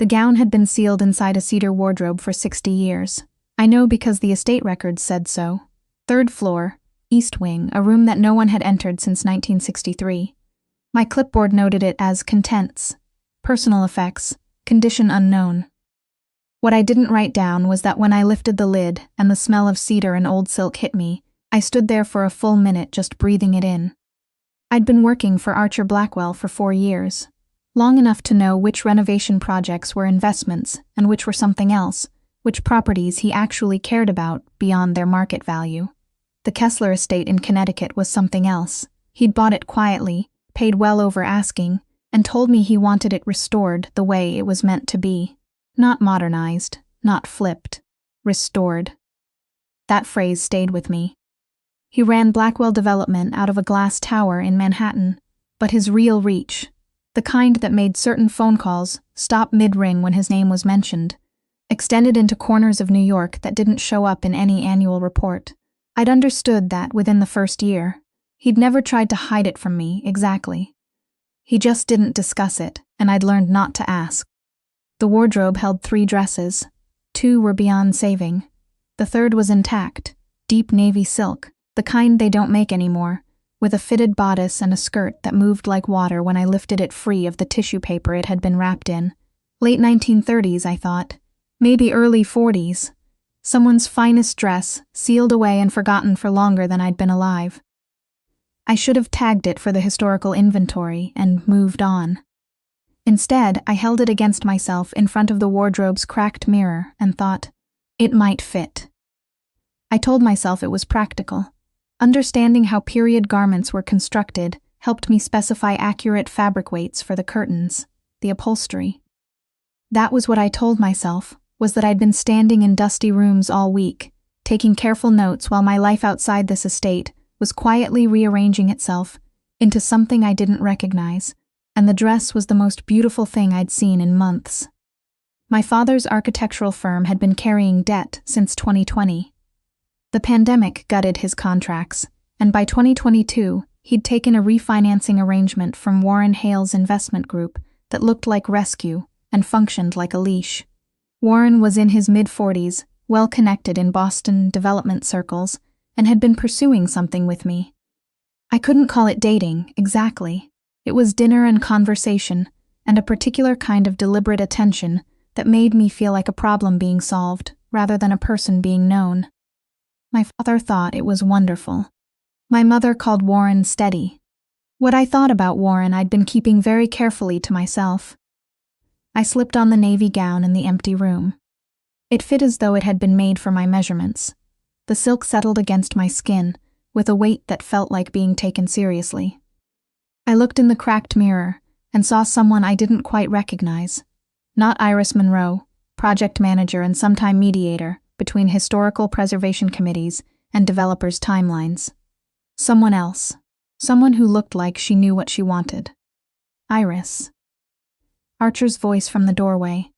The gown had been sealed inside a cedar wardrobe for 60 years. I know because the estate records said so. 3rd floor, east wing, a room that no one had entered since 1963. My clipboard noted it as contents, personal effects, condition unknown. What I didn't write down was that when I lifted the lid and the smell of cedar and old silk hit me, I stood there for a full minute just breathing it in. I'd been working for Archer Blackwell for 4 years, long enough to know which renovation projects were investments and which were something else, which properties he actually cared about beyond their market value. The Kessler estate in Connecticut was something else. He'd bought it quietly, paid well over asking, and told me he wanted it restored the way it was meant to be. Not modernized, not flipped, restored. That phrase stayed with me. He ran Blackwell Development out of a glass tower in Manhattan, but his real reach, the kind that made certain phone calls stop mid-ring when his name was mentioned, extended into corners of New York that didn't show up in any annual report. I'd understood that within the first year. He'd never tried to hide it from me, exactly. He just didn't discuss it, and I'd learned not to ask. The wardrobe held 3 dresses. 2 were beyond saving. The 3rd was intact, deep navy silk, the kind they don't make anymore, with a fitted bodice and a skirt that moved like water when I lifted it free of the tissue paper it had been wrapped in. Late 1930s, I thought. Maybe early 40s. Someone's finest dress, sealed away and forgotten for longer than I'd been alive. I should have tagged it for the historical inventory and moved on. Instead, I held it against myself in front of the wardrobe's cracked mirror and thought, it might fit. I told myself it was practical. Understanding how period garments were constructed helped me specify accurate fabric weights for the curtains, the upholstery. That was what I told myself, was that I'd been standing in dusty rooms all week, taking careful notes while my life outside this estate was quietly rearranging itself into something I didn't recognize, and the dress was the most beautiful thing I'd seen in months. My father's architectural firm had been carrying debt since 2020. The pandemic gutted his contracts, and by 2022, he'd taken a refinancing arrangement from Warren Hale's investment group that looked like rescue and functioned like a leash. Warren was in his mid-40s, well-connected in Boston development circles, and had been pursuing something with me. I couldn't call it dating, exactly. It was dinner and conversation, and a particular kind of deliberate attention that made me feel like a problem being solved, rather than a person being known. My father thought it was wonderful. My mother called Warren steady. What I thought about Warren I'd been keeping very carefully to myself. I slipped on the navy gown in the empty room. It fit as though it had been made for my measurements. The silk settled against my skin, with a weight that felt like being taken seriously. I looked in the cracked mirror and saw someone I didn't quite recognize. Not Iris Monroe, project manager and sometime mediator between historical preservation committees and developers' timelines. Someone else. Someone who looked like she knew what she wanted. Iris. Archer's voice from the doorway.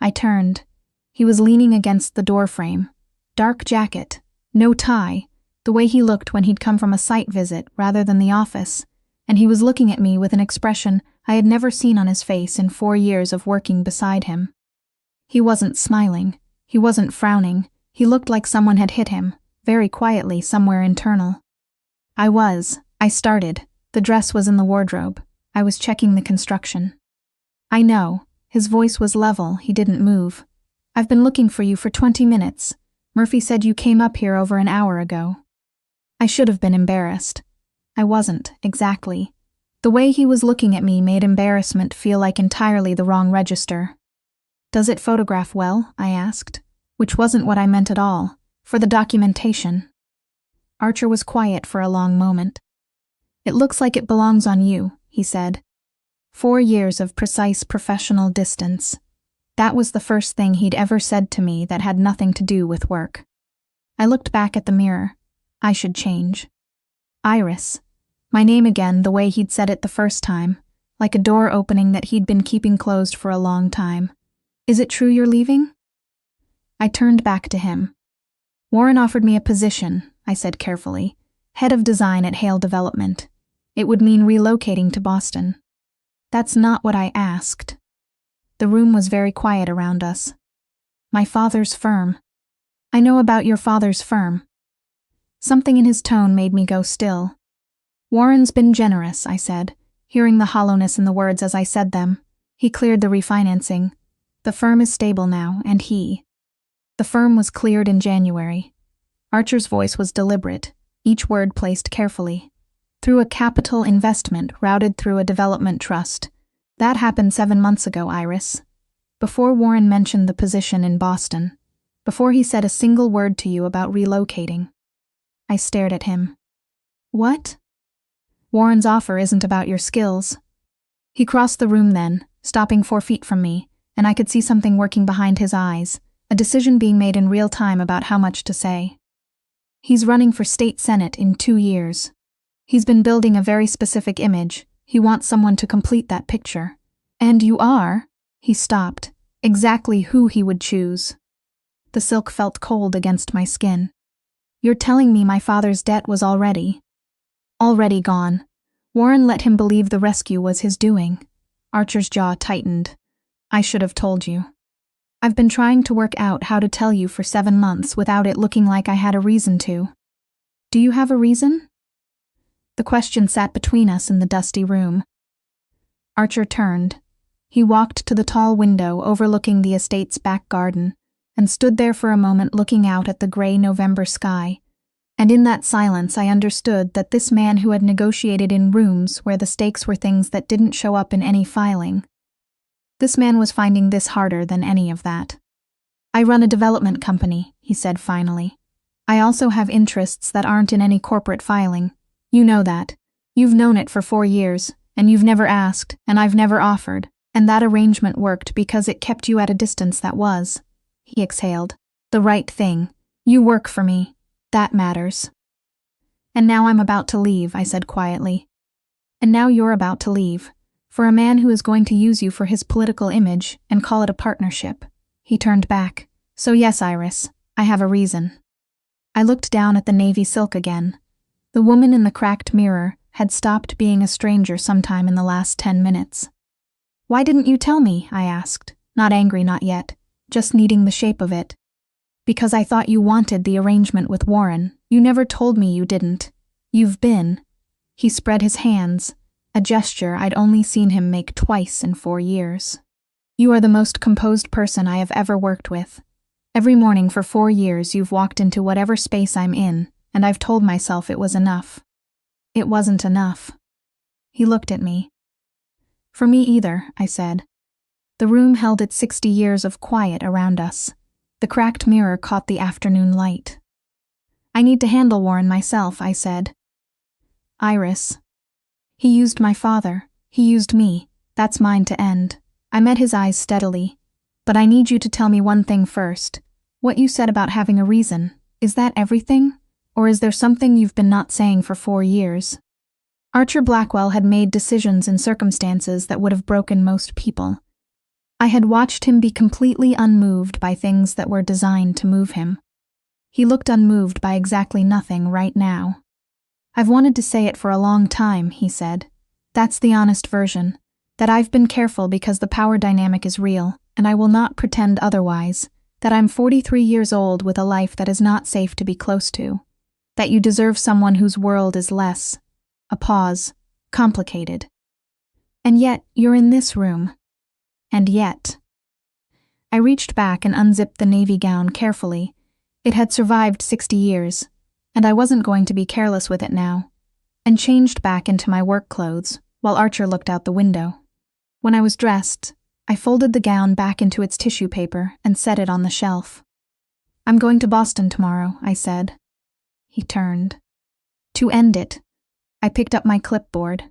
I turned. He was leaning against the doorframe. Dark jacket, no tie, the way he looked when he'd come from a site visit rather than the office, and he was looking at me with an expression I had never seen on his face in 4 years of working beside him. He wasn't smiling. He wasn't frowning. He looked like someone had hit him, very quietly, somewhere internal. I started. The dress was in the wardrobe. I was checking the construction. I know. His voice was level. He didn't move. I've been looking for you for 20 minutes. Murphy said you came up here over an hour ago. I should have been embarrassed. I wasn't, exactly. The way he was looking at me made embarrassment feel like entirely the wrong register. Does it photograph well? I asked, which wasn't what I meant at all, for the documentation. Archer was quiet for a long moment. It looks like it belongs on you, he said. 4 years of precise professional distance. That was the first thing he'd ever said to me that had nothing to do with work. I looked back at the mirror. I should change. Iris. My name again, the way he'd said it the first time, like a door opening that he'd been keeping closed for a long time. Is it true you're leaving? I turned back to him. Warren offered me a position, I said carefully, head of design at Hale Development. It would mean relocating to Boston. That's not what I asked. The room was very quiet around us. My father's firm. I know about your father's firm. Something in his tone made me go still. Warren's been generous, I said, hearing the hollowness in the words as I said them. He cleared the refinancing. The firm is stable now, and The firm was cleared in January. Archer's voice was deliberate, each word placed carefully. Through a capital investment routed through a development trust. That happened 7 months ago, Iris. Before Warren mentioned the position in Boston. Before he said a single word to you about relocating. I stared at him. What? Warren's offer isn't about your skills. He crossed the room then, stopping 4 feet from me, and I could see something working behind his eyes, a decision being made in real time about how much to say. He's running for state senate in 2 years. He's been building a very specific image. He wants someone to complete that picture. And you are, he stopped, exactly who he would choose. The silk felt cold against my skin. You're telling me my father's debt was already gone. Warren let him believe the rescue was his doing. Archer's jaw tightened. I should have told you. I've been trying to work out how to tell you for 7 months without it looking like I had a reason to. Do you have a reason? The question sat between us in the dusty room. Archer turned. He walked to the tall window overlooking the estate's back garden and stood there for a moment looking out at the gray November sky. And in that silence I understood that this man who had negotiated in rooms where the stakes were things that didn't show up in any filing. This man was finding this harder than any of that. I run a development company, he said finally. I also have interests that aren't in any corporate filing. You know that. You've known it for 4 years, and you've never asked, and I've never offered, and that arrangement worked because it kept you at a distance that was, he exhaled, the right thing. You work for me. That matters. And now I'm about to leave, I said quietly. And now you're about to leave. For a man who is going to use you for his political image and call it a partnership. He turned back. So yes, Iris, I have a reason. I looked down at the navy silk again. The woman in the cracked mirror had stopped being a stranger sometime in the last 10 minutes. Why didn't you tell me? I asked, not angry, not yet, just needing the shape of it. Because I thought you wanted the arrangement with Warren. You never told me you didn't. You've been. He spread his hands, a gesture I'd only seen him make twice in 4 years. You are the most composed person I have ever worked with. Every morning for 4 years you've walked into whatever space I'm in, and I've told myself it was enough. It wasn't enough. He looked at me. For me either, I said. The room held its 60 years of quiet around us. The cracked mirror caught the afternoon light. I need to handle Warren myself, I said. Iris. He used my father. He used me. That's mine to end. I met his eyes steadily. But I need you to tell me one thing first. What you said about having a reason. Is that everything? Or is there something you've been not saying for 4 years? Archer Blackwell had made decisions in circumstances that would have broken most people. I had watched him be completely unmoved by things that were designed to move him. He looked unmoved by exactly nothing right now. I've wanted to say it for a long time, he said. That's the honest version. That I've been careful because the power dynamic is real, and I will not pretend otherwise. That I'm 43 years old with a life that is not safe to be close to. That you deserve someone whose world is less. A pause. Complicated. And yet, you're in this room. And yet. I reached back and unzipped the navy gown carefully. It had survived 60 years, and I wasn't going to be careless with it now, and changed back into my work clothes while Archer looked out the window. When I was dressed, I folded the gown back into its tissue paper and set it on the shelf. I'm going to Boston tomorrow, I said. He turned. To end it, I picked up my clipboard.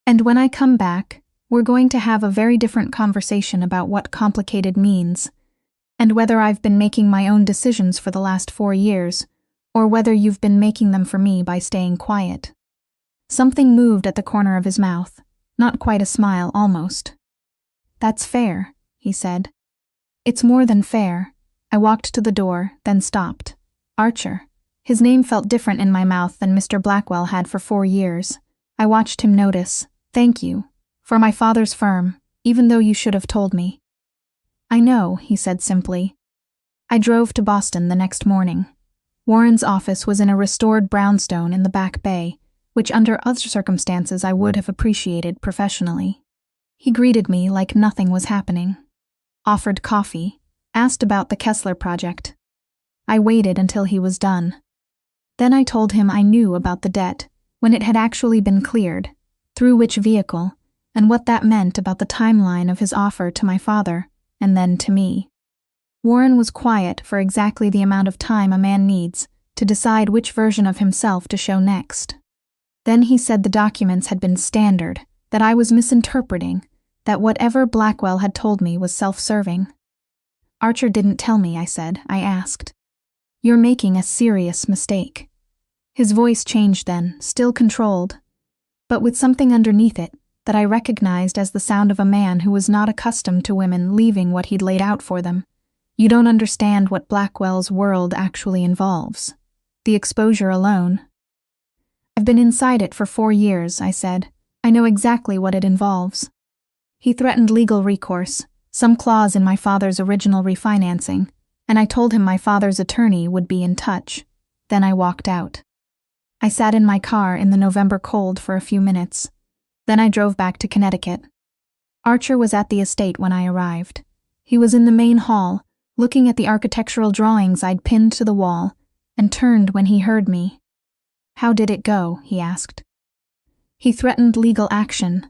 And when I come back, we're going to have a very different conversation about what complicated means, and whether I've been making my own decisions for the last 4 years, or whether you've been making them for me by staying quiet. Something moved at the corner of his mouth, not quite a smile, almost. That's fair, he said. It's more than fair. I walked to the door, then stopped. Archer. His name felt different in my mouth than Mr. Blackwell had for 4 years. I watched him notice. Thank you. For my father's firm, even though you should have told me. I know, he said simply. I drove to Boston the next morning. Warren's office was in a restored brownstone in the Back Bay, which under other circumstances I would have appreciated professionally. He greeted me like nothing was happening, offered coffee, asked about the Kessler project. I waited until he was done. Then I told him I knew about the debt, when it had actually been cleared, through which vehicle, and what that meant about the timeline of his offer to my father, and then to me. Warren was quiet for exactly the amount of time a man needs to decide which version of himself to show next. Then he said the documents had been standard, that I was misinterpreting, that whatever Blackwell had told me was self-serving. Archer didn't tell me, I said. I asked. You're making a serious mistake. His voice changed then, still controlled, but with something underneath it that I recognized as the sound of a man who was not accustomed to women leaving what he'd laid out for them. You don't understand what Blackwell's world actually involves. The exposure alone. I've been inside it for 4 years, I said. I know exactly what it involves. He threatened legal recourse, some clause in my father's original refinancing, and I told him my father's attorney would be in touch. Then I walked out. I sat in my car in the November cold for a few minutes. Then I drove back to Connecticut. Archer was at the estate when I arrived. He was in the main hall, looking at the architectural drawings I'd pinned to the wall, and turned when he heard me. How did it go? He asked. He threatened legal action.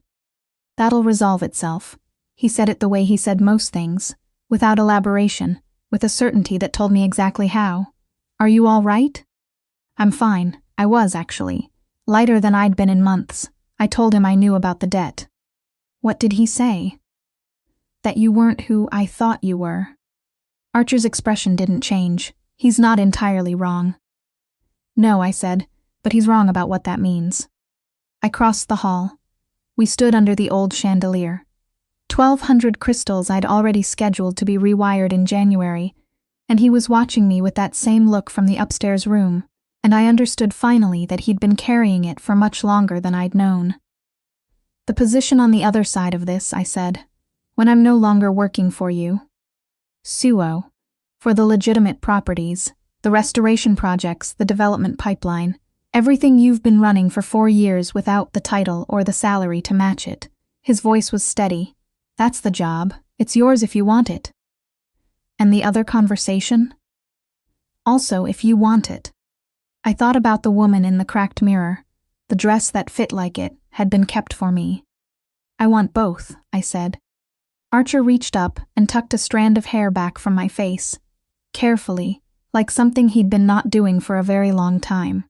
That'll resolve itself. He said it the way he said most things, without elaboration, with a certainty that told me exactly how. Are you all right? I'm fine. I was, actually. Lighter than I'd been in months. I told him I knew about the debt. What did he say? That you weren't who I thought you were. Archer's expression didn't change. He's not entirely wrong. No, I said, but he's wrong about what that means. I crossed the hall. We stood under the old chandelier. 1,200 crystals I'd already scheduled to be rewired in January, and he was watching me with that same look from the upstairs room, and I understood finally that he'd been carrying it for much longer than I'd known. The position on the other side of this, I said, when I'm no longer working for you. Suo, for the legitimate properties, the restoration projects, the development pipeline, everything you've been running for 4 years without the title or the salary to match it. His voice was steady. That's the job. It's yours if you want it. And the other conversation? Also, if you want it. I thought about the woman in the cracked mirror. The dress that fit like it had been kept for me. I want both, I said. Archer reached up and tucked a strand of hair back from my face, carefully, like something he'd been not doing for a very long time.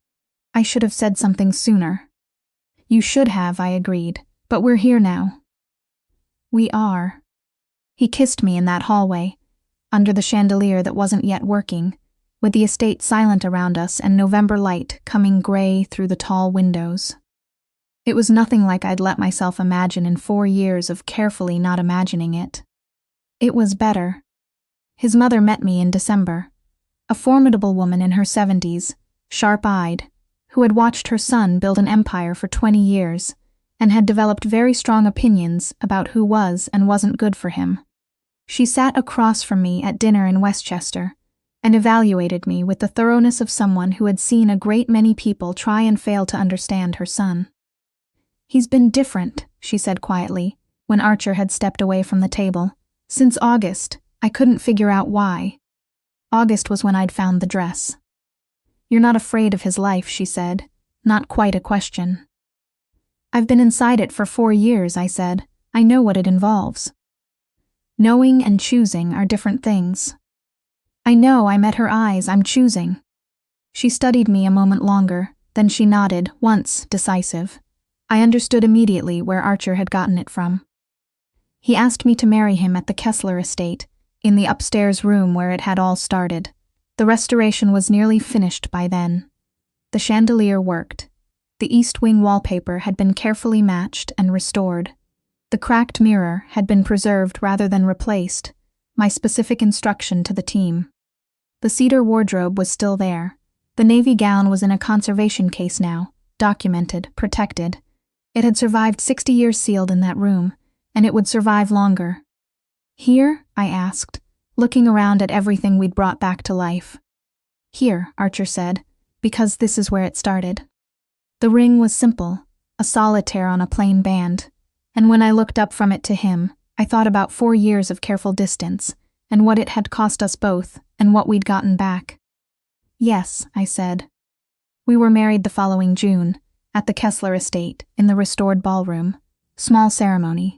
I should have said something sooner. You should have, I agreed, but we're here now. We are. He kissed me in that hallway, under the chandelier that wasn't yet working, with the estate silent around us and November light coming gray through the tall windows. It was nothing like I'd let myself imagine in 4 years of carefully not imagining it. It was better. His mother met me in December, a formidable woman in her 70s, sharp-eyed, who had watched her son build an empire for 20 years and had developed very strong opinions about who was and wasn't good for him. She sat across from me at dinner in Westchester and evaluated me with the thoroughness of someone who had seen a great many people try and fail to understand her son. He's been different, she said quietly, when Archer had stepped away from the table. Since August, I couldn't figure out why. August was when I'd found the dress. You're not afraid of his life, she said. Not quite a question. I've been inside it for 4 years, I said. I know what it involves. Knowing and choosing are different things. I know, I met her eyes, I'm choosing. She studied me a moment longer, then she nodded, once decisive. I understood immediately where Archer had gotten it from. He asked me to marry him at the Kessler estate, in the upstairs room where it had all started. The restoration was nearly finished by then. The chandelier worked. The east wing wallpaper had been carefully matched and restored. The cracked mirror had been preserved rather than replaced, my specific instruction to the team. The cedar wardrobe was still there. The navy gown was in a conservation case now, documented, protected. It had survived 60 years sealed in that room, and it would survive longer. Here? I asked, looking around at everything we'd brought back to life. Here, Archer said, because this is where it started. The ring was simple, a solitaire on a plain band, and when I looked up from it to him, I thought about 4 years of careful distance, and what it had cost us both, and what we'd gotten back. Yes, I said. We were married the following June, at the Kessler estate, in the restored ballroom. Small ceremony.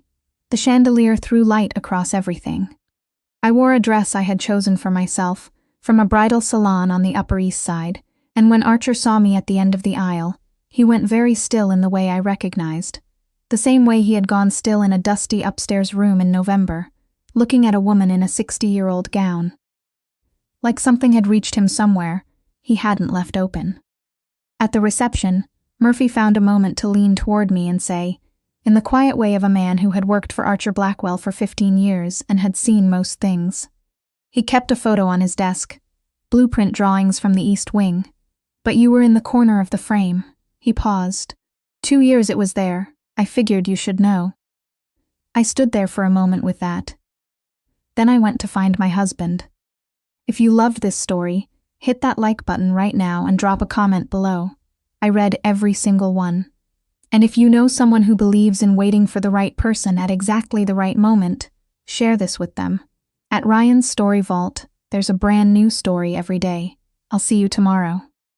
The chandelier threw light across everything. I wore a dress I had chosen for myself, from a bridal salon on the Upper East Side, and when Archer saw me at the end of the aisle, he went very still in the way I recognized, the same way he had gone still in a dusty upstairs room in November, looking at a woman in a 60-year-old gown. Like something had reached him somewhere he hadn't left open. At the reception, Murphy found a moment to lean toward me and say, in the quiet way of a man who had worked for Archer Blackwell for 15 years and had seen most things. He kept a photo on his desk, blueprint drawings from the East Wing. But you were in the corner of the frame. He paused. 2 years it was there. I figured you should know. I stood there for a moment with that. Then I went to find my husband. If you loved this story, hit that like button right now and drop a comment below. I read every single one. And if you know someone who believes in waiting for the right person at exactly the right moment, share this with them. At Ryan's Story Vault, there's a brand new story every day. I'll see you tomorrow.